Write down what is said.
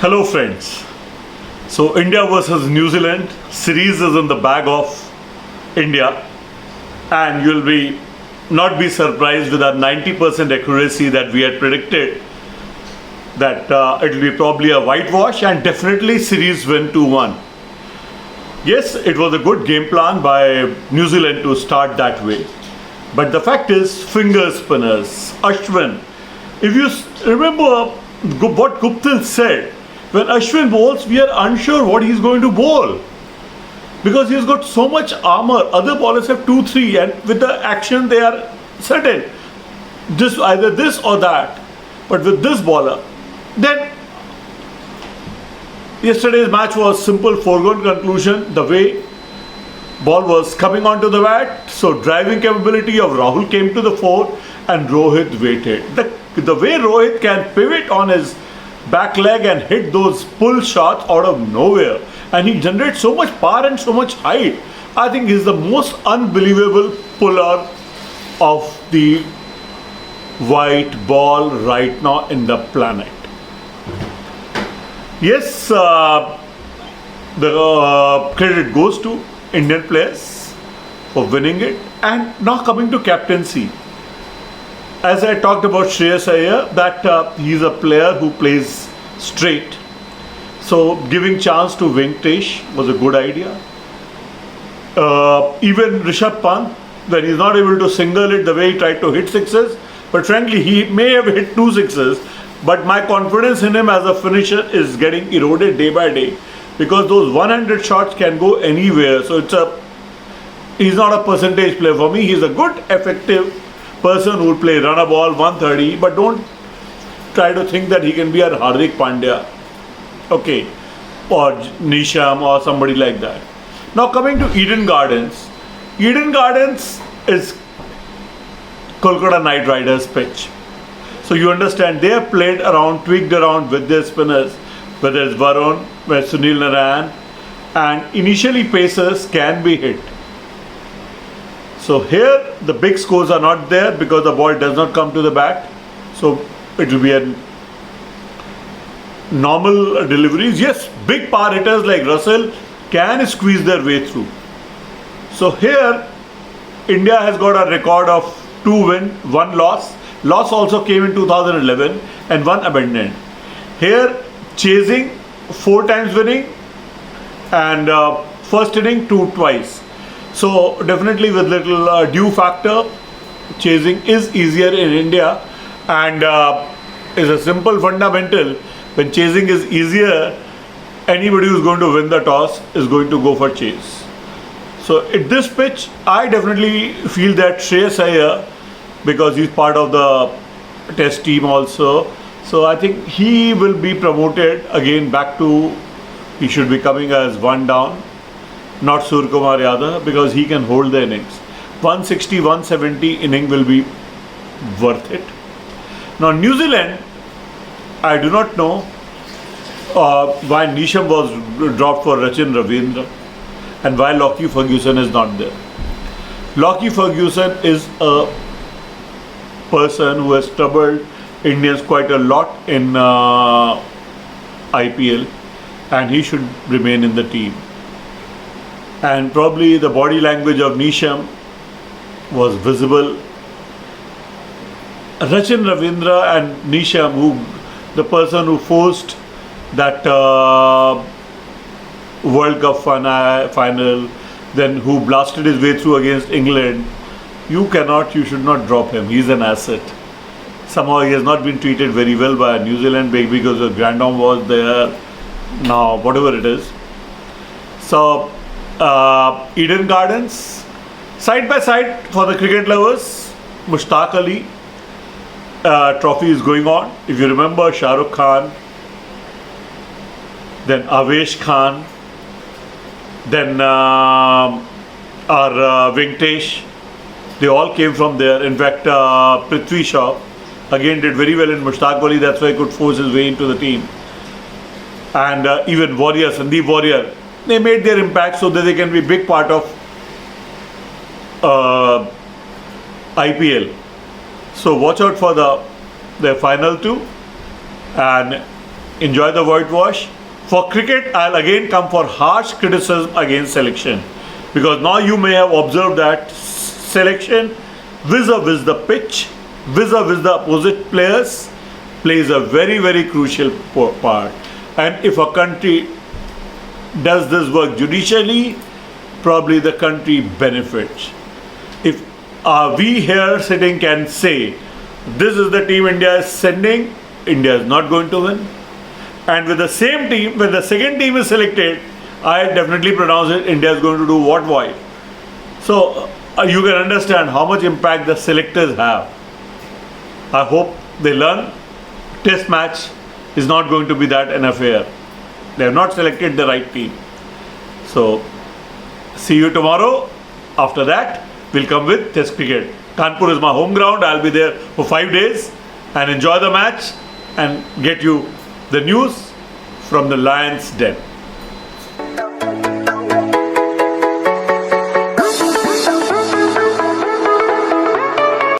Hello, friends. So, India versus New Zealand series is in the bag of India, and you'll be not be surprised with our 90% accuracy that we had predicted that it will be probably a whitewash and definitely series win 2-1. Yes, it was a good game plan by New Zealand to start that way. But the fact is, finger spinners, Ashwin, if you remember what Guptill said, when Ashwin bowls, we are unsure what he's going to bowl. Because he's got so much armor, other bowlers have 2-3, and with the action they are certain. Either this or that. But with this bowler, then yesterday's match was simple foregone conclusion. The way ball was coming onto the bat, so driving capability of Rahul came to the fore and Rohit waited. The way Rohit can pivot on his back leg and hit those pull shots out of nowhere, and he generates so much power and so much height. I think he's the most unbelievable puller of the white ball right now in the planet. Yes, the credit goes to Indian players for winning it. And now coming to captaincy, as I talked about Shreyas Iyer, that he's a player who plays straight, so giving chance to Venkatesh was a good idea. Even Rishabh Pant, when he's not able to single it the way he tried to hit sixes, but frankly he may have hit 2 sixes, but my confidence in him as a finisher is getting eroded day by day, because those 100 shots can go anywhere. So he's not a percentage player for me. He's a good, effective person who will play run a ball 130, but don't try to think that he can be a Hardik Pandya, okay, or Nisham or somebody like that. Now coming to Eden Gardens. Eden Gardens is Kolkata Knight Riders pitch. So you understand, they have played around, tweaked around with their spinners, whether it's Varun, whether it's Sunil Narayan, and initially pacers can be hit. So here the big scores are not there because the ball does not come to the bat. So it will be a normal deliveries. Yes, big power hitters like Russell can squeeze their way through. So here India has got a record of 2 win, 1 loss. Loss also came in 2011 and 1 abandoned. Here chasing 4 times winning, and first inning 2 twice. So definitely with little due factor, chasing is easier in India, and is a simple fundamental. When chasing is easier, anybody who's going to win the toss is going to go for chase. So at this pitch, I definitely feel that Shreyas Iyer, because he's part of the test team also, so I think he will be promoted again back to, he should be coming as 1 down, not Suryakumar Yadav, because he can hold the innings. 160, 170 inning will be worth it. Now New Zealand, I do not know why Nisham was dropped for Rachin Ravindra and why Lockie Ferguson is not there. Lockie Ferguson is a person who has troubled Indians quite a lot in IPL, and he should remain in the team. And probably the body language of Nisham was visible. Rachin Ravindra and Nisham, the person who forced that World Cup final, then who blasted his way through against England, you should not drop him. He's an asset. Somehow he has not been treated very well by New Zealand because the Grandom was there. Now, whatever it is. So, Eden Gardens, side by side for the cricket lovers, Mushtaq Ali trophy is going on. If you remember, Shah Rukh Khan, then Avesh Khan, then our Venkatesh, they all came from there. In fact, Prithvi Shaw again did very well in Mushtaq Ali, that's why he could force his way into the team. And even Warrior, Sandeep Warrior, they made their impact so that they can be big part of IPL. So watch out for the final 2, and enjoy the whitewash. For cricket, I'll again come for harsh criticism against selection, because now you may have observed that selection vis-a-vis the pitch, vis-a-vis the opposite players, plays a very crucial part. And if a country does this work judicially, probably the country benefits. If we here sitting can say, this is the team India is sending, India is not going to win. And with the same team, when the second team is selected, I definitely pronounce it, India is going to do what, why. So you can understand how much impact the selectors have. I hope they learn. Test match is not going to be that an affair. They have not selected the right team. So see you tomorrow. After that, we'll come with Test cricket. Kanpur is my home ground. I'll be there for 5 days and enjoy the match and get you the news from the Lions' den.